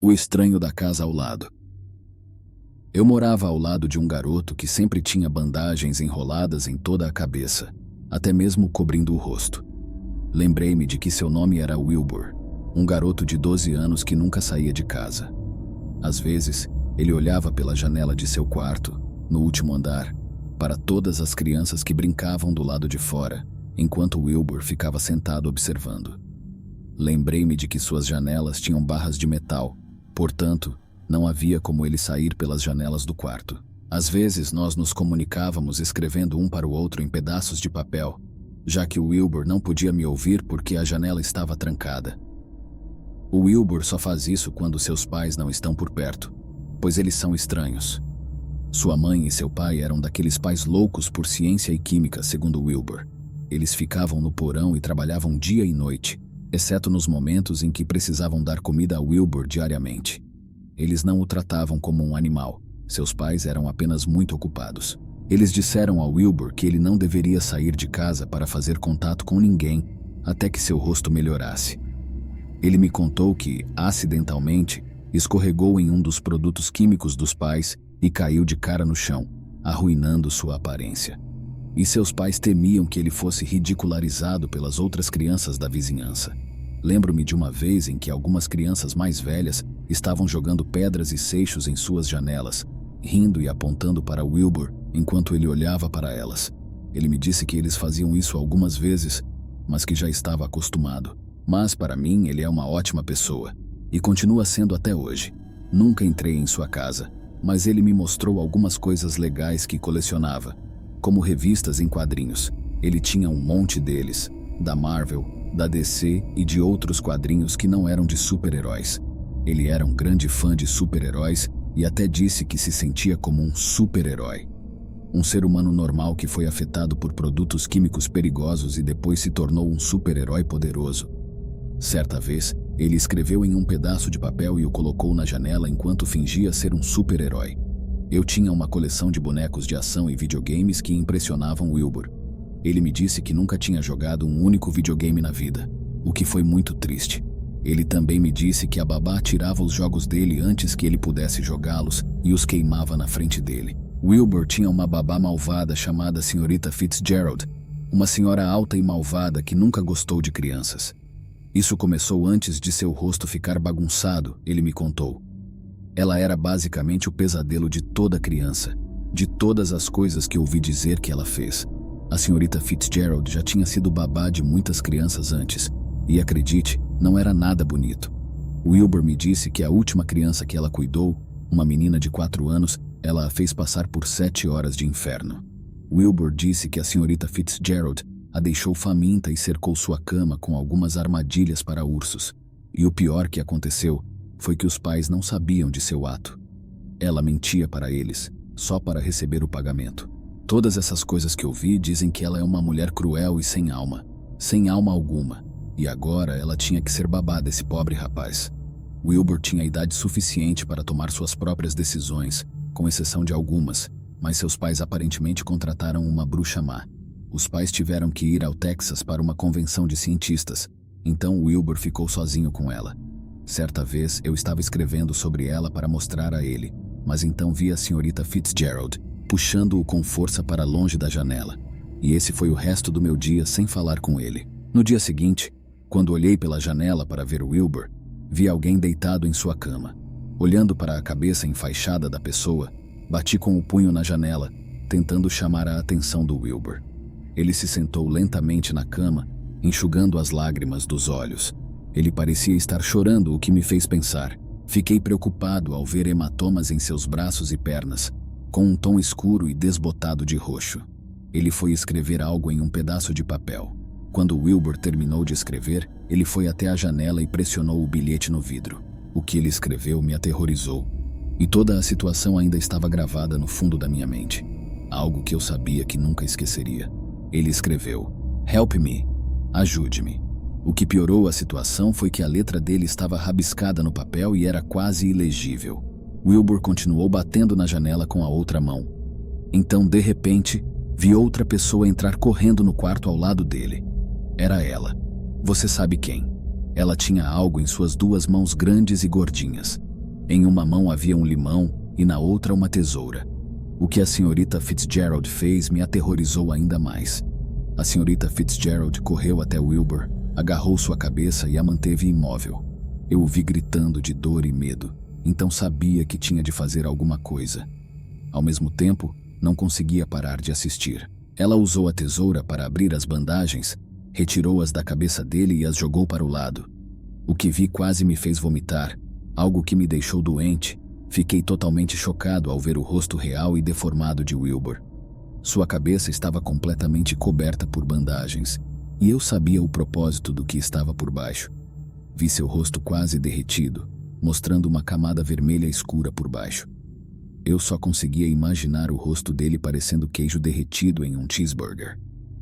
O estranho da casa ao lado. Eu morava ao lado de um garoto que sempre tinha bandagens enroladas em toda a cabeça, até mesmo cobrindo o rosto. Lembrei-me de que seu nome era Wilbur, um garoto de 12 anos que nunca saía de casa. Às vezes, ele olhava pela janela de seu quarto, no último andar, para todas as crianças que brincavam do lado de fora, enquanto Wilbur ficava sentado observando. Lembrei-me de que suas janelas tinham barras de metal, portanto, não havia como ele sair pelas janelas do quarto. Às vezes nós nos comunicávamos escrevendo um para o outro em pedaços de papel, já que o Wilbur não podia me ouvir porque a janela estava trancada. O Wilbur só faz isso quando seus pais não estão por perto, pois eles são estranhos. Sua mãe e seu pai eram daqueles pais loucos por ciência e química, segundo Wilbur. Eles ficavam no porão e trabalhavam dia e noite, exceto nos momentos em que precisavam dar comida a Wilbur diariamente. Eles não o tratavam como um animal. Seus pais eram apenas muito ocupados. Eles disseram a Wilbur que ele não deveria sair de casa para fazer contato com ninguém até que seu rosto melhorasse. Ele me contou que, acidentalmente, escorregou em um dos produtos químicos dos pais e caiu de cara no chão, arruinando sua aparência. E seus pais temiam que ele fosse ridicularizado pelas outras crianças da vizinhança. Lembro-me de uma vez em que algumas crianças mais velhas estavam jogando pedras e seixos em suas janelas, rindo e apontando para Wilbur enquanto ele olhava para elas. Ele me disse que eles faziam isso algumas vezes, mas que já estava acostumado. Mas para mim ele é uma ótima pessoa, e continua sendo até hoje. Nunca entrei em sua casa, mas ele me mostrou algumas coisas legais que colecionava, como revistas em quadrinhos. Ele tinha um monte deles, da Marvel, da DC e de outros quadrinhos que não eram de super-heróis. Ele era um grande fã de super-heróis e até disse que se sentia como um super-herói. Um ser humano normal que foi afetado por produtos químicos perigosos e depois se tornou um super-herói poderoso. Certa vez, ele escreveu em um pedaço de papel e o colocou na janela enquanto fingia ser um super-herói. Eu tinha uma coleção de bonecos de ação e videogames que impressionavam Wilbur. Ele me disse que nunca tinha jogado um único videogame na vida, o que foi muito triste. Ele também me disse que a babá tirava os jogos dele antes que ele pudesse jogá-los e os queimava na frente dele. Wilbur tinha uma babá malvada chamada Senhorita Fitzgerald, uma senhora alta e malvada que nunca gostou de crianças. Isso começou antes de seu rosto ficar bagunçado, ele me contou. Ela era basicamente o pesadelo de toda criança, de todas as coisas que ouvi dizer que ela fez. A senhorita Fitzgerald já tinha sido babá de muitas crianças antes, e acredite, não era nada bonito. Wilbur me disse que a última criança que ela cuidou, uma menina de 4 anos, ela a fez passar por 7 horas de inferno. Wilbur disse que a senhorita Fitzgerald a deixou faminta e cercou sua cama com algumas armadilhas para ursos. E o pior que aconteceu foi que os pais não sabiam de seu ato. Ela mentia para eles, só para receber o pagamento. Todas essas coisas que ouvi dizem que ela é uma mulher cruel e sem alma alguma, e agora ela tinha que ser babá desse pobre rapaz. Wilbur tinha idade suficiente para tomar suas próprias decisões, com exceção de algumas, mas seus pais aparentemente contrataram uma bruxa má. Os pais tiveram que ir ao Texas para uma convenção de cientistas, então Wilbur ficou sozinho com ela. Certa vez eu estava escrevendo sobre ela para mostrar a ele, mas então vi a senhorita Fitzgerald puxando-o com força para longe da janela, e esse foi o resto do meu dia sem falar com ele. No dia seguinte, quando olhei pela janela para ver Wilbur, vi alguém deitado em sua cama. Olhando para a cabeça enfaixada da pessoa, bati com o punho na janela, tentando chamar a atenção do Wilbur. Ele se sentou lentamente na cama, enxugando as lágrimas dos olhos. Ele parecia estar chorando, o que me fez pensar. Fiquei preocupado ao ver hematomas em seus braços e pernas, com um tom escuro e desbotado de roxo. Ele foi escrever algo em um pedaço de papel. Quando Wilbur terminou de escrever, ele foi até a janela e pressionou o bilhete no vidro. O que ele escreveu me aterrorizou, e toda a situação ainda estava gravada no fundo da minha mente. Algo que eu sabia que nunca esqueceria. Ele escreveu: "Help me", ajude-me. O que piorou a situação foi que a letra dele estava rabiscada no papel e era quase ilegível. Wilbur continuou batendo na janela com a outra mão. Então, de repente, vi outra pessoa entrar correndo no quarto ao lado dele. Era ela. Você sabe quem? Ela tinha algo em suas 2 mãos grandes e gordinhas. Em uma mão havia um limão e na outra uma tesoura. O que a senhorita Fitzgerald fez me aterrorizou ainda mais. A senhorita Fitzgerald correu até Wilbur, agarrou sua cabeça e a manteve imóvel. Eu o vi gritando de dor e medo, então sabia que tinha de fazer alguma coisa. Ao mesmo tempo, não conseguia parar de assistir. Ela usou a tesoura para abrir as bandagens, retirou-as da cabeça dele e as jogou para o lado. O que vi quase me fez vomitar, algo que me deixou doente. Fiquei totalmente chocado ao ver o rosto real e deformado de Wilbur. Sua cabeça estava completamente coberta por bandagens, e eu sabia o propósito do que estava por baixo. Vi seu rosto quase derretido, mostrando uma camada vermelha escura por baixo. Eu só conseguia imaginar o rosto dele parecendo queijo derretido em um cheeseburger.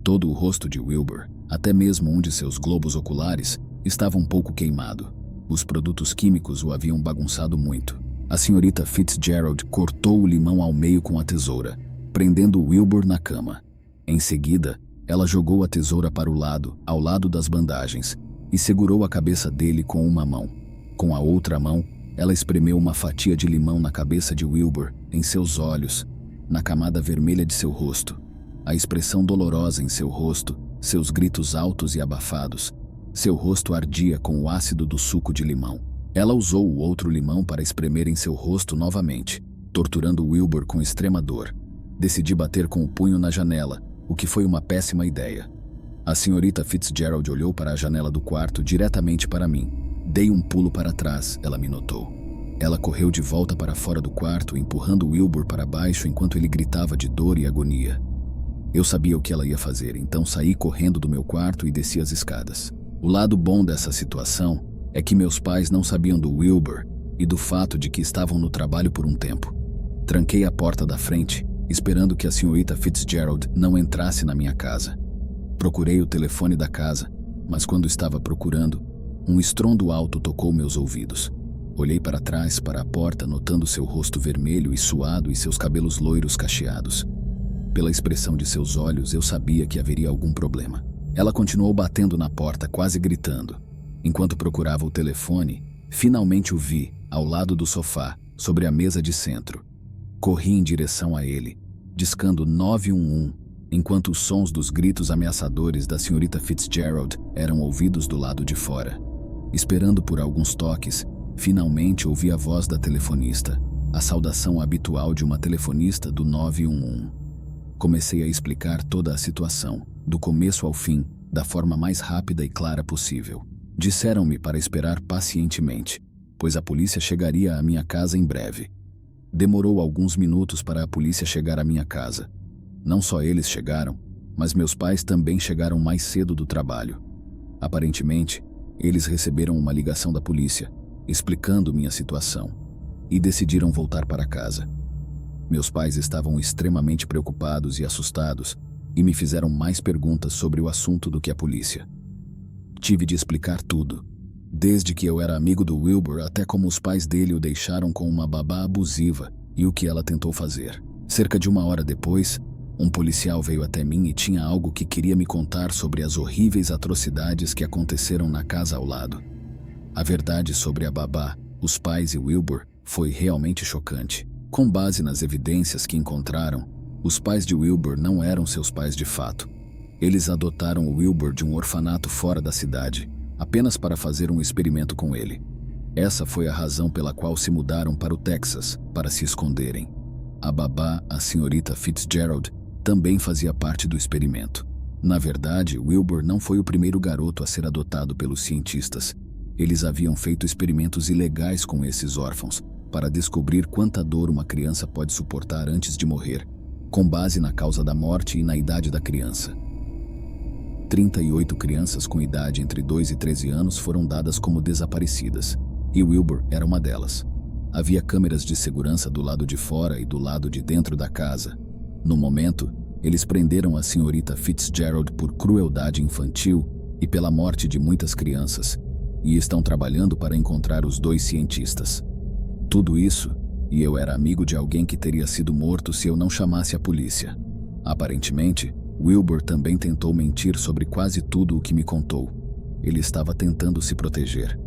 Todo o rosto de Wilbur, até mesmo um de seus globos oculares, estava um pouco queimado. Os produtos químicos o haviam bagunçado muito. A senhorita Fitzgerald cortou o limão ao meio com a tesoura, prendendo Wilbur na cama. Em seguida, ela jogou a tesoura para o lado, ao lado das bandagens, e segurou a cabeça dele com uma mão. Com a outra mão, ela espremeu uma fatia de limão na cabeça de Wilbur, em seus olhos, na camada vermelha de seu rosto. A expressão dolorosa em seu rosto, seus gritos altos e abafados. Seu rosto ardia com o ácido do suco de limão. Ela usou o outro limão para espremer em seu rosto novamente, torturando Wilbur com extrema dor. Decidi bater com o punho na janela, o que foi uma péssima ideia. A senhorita Fitzgerald olhou para a janela do quarto diretamente para mim. Dei um pulo para trás, ela me notou. Ela correu de volta para fora do quarto, empurrando Wilbur para baixo enquanto ele gritava de dor e agonia. Eu sabia o que ela ia fazer, então saí correndo do meu quarto e desci as escadas. O lado bom dessa situação é que meus pais não sabiam do Wilbur e do fato de que estavam no trabalho por um tempo. Tranquei a porta da frente, esperando que a senhorita Fitzgerald não entrasse na minha casa. Procurei o telefone da casa, mas quando estava procurando, um estrondo alto tocou meus ouvidos. Olhei para trás, para a porta, notando seu rosto vermelho e suado e seus cabelos loiros cacheados. Pela expressão de seus olhos, eu sabia que haveria algum problema. Ela continuou batendo na porta, quase gritando. Enquanto procurava o telefone, finalmente o vi, ao lado do sofá, sobre a mesa de centro. Corri em direção a ele, discando 911, enquanto os sons dos gritos ameaçadores da senhorita Fitzgerald eram ouvidos do lado de fora. Esperando por alguns toques, finalmente ouvi a voz da telefonista, a saudação habitual de uma telefonista do 911. Comecei a explicar toda a situação, do começo ao fim, da forma mais rápida e clara possível. Disseram-me para esperar pacientemente, pois a polícia chegaria à minha casa em breve. Demorou alguns minutos para a polícia chegar à minha casa. Não só eles chegaram, mas meus pais também chegaram mais cedo do trabalho. Aparentemente, eles receberam uma ligação da polícia, explicando minha situação, e decidiram voltar para casa. Meus pais estavam extremamente preocupados e assustados, e me fizeram mais perguntas sobre o assunto do que a polícia. Tive de explicar tudo, desde que eu era amigo do Wilbur até como os pais dele o deixaram com uma babá abusiva e o que ela tentou fazer. Cerca de 1 hora depois, um policial veio até mim e tinha algo que queria me contar sobre as horríveis atrocidades que aconteceram na casa ao lado. A verdade sobre a babá, os pais e Wilbur foi realmente chocante. Com base nas evidências que encontraram, os pais de Wilbur não eram seus pais de fato. Eles adotaram o Wilbur de um orfanato fora da cidade, apenas para fazer um experimento com ele. Essa foi a razão pela qual se mudaram para o Texas, para se esconderem. A babá, a senhorita Fitzgerald, também fazia parte do experimento. Na verdade, Wilbur não foi o primeiro garoto a ser adotado pelos cientistas. Eles haviam feito experimentos ilegais com esses órfãos, para descobrir quanta dor uma criança pode suportar antes de morrer, com base na causa da morte e na idade da criança. 38 crianças com idade entre 2 e 13 anos foram dadas como desaparecidas, e Wilbur era uma delas. Havia câmeras de segurança do lado de fora e do lado de dentro da casa. No momento, eles prenderam a senhorita Fitzgerald por crueldade infantil e pela morte de muitas crianças, e estão trabalhando para encontrar os 2 cientistas. Tudo isso, e eu era amigo de alguém que teria sido morto se eu não chamasse a polícia. Aparentemente, Wilbur também tentou mentir sobre quase tudo o que me contou. Ele estava tentando se proteger.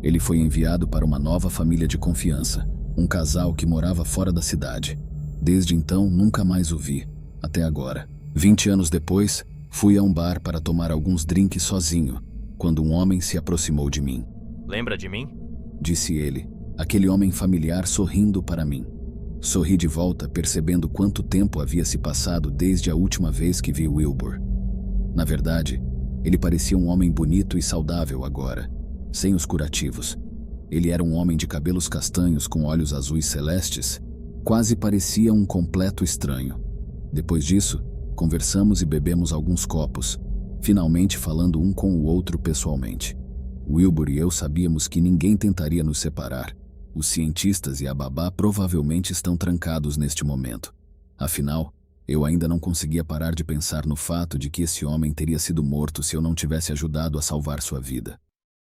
Ele foi enviado para uma nova família de confiança, um casal que morava fora da cidade. Desde então, nunca mais o vi, até agora. 20 anos depois, fui a um bar para tomar alguns drinks sozinho, quando um homem se aproximou de mim. Lembra de mim? Disse ele, aquele homem familiar sorrindo para mim. Sorri de volta, percebendo quanto tempo havia se passado desde a última vez que vi Wilbur. Na verdade, ele parecia um homem bonito e saudável agora, sem os curativos. Ele era um homem de cabelos castanhos com olhos azuis celestes, quase parecia um completo estranho. Depois disso, conversamos e bebemos alguns copos, finalmente falando um com o outro pessoalmente. Wilbur e eu sabíamos que ninguém tentaria nos separar. Os cientistas e a babá provavelmente estão trancados neste momento. Afinal, eu ainda não conseguia parar de pensar no fato de que esse homem teria sido morto se eu não tivesse ajudado a salvar sua vida.